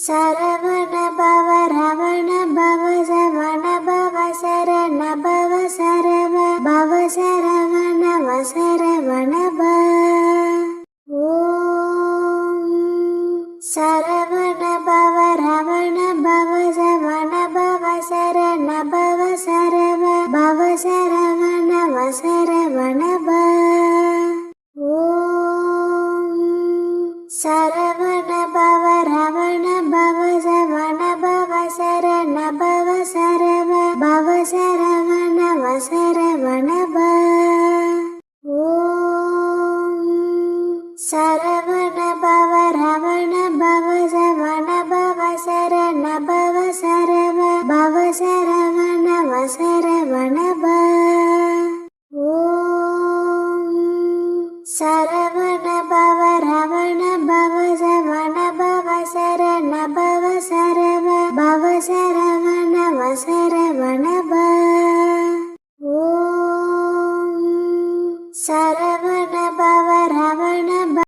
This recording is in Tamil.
சரவண பவ ரவண பவ சவண பவ சரண பவ சரவ பவ சரவண வசரவண ப. ஓம் சரவண பவ ரவண பவ சவண பவ சரண பவ சரவ பவ சரவண வசரவண ப. ஓம் சரவண பவ ரவண பவ சவண பவ சரண பவ சரவ பவ சரவண வசரவண ப. ஓம் சரவண பவ ரவண பவ சவண பவ சரண பவ சரவ பவ சரவண வசரவண ப. ஓம் சரவண பவ ரவண பவ சவண பவ சரண பவ சரவ பவ சரவண வசரவண ப. ஓம் சரவண பவ ரவண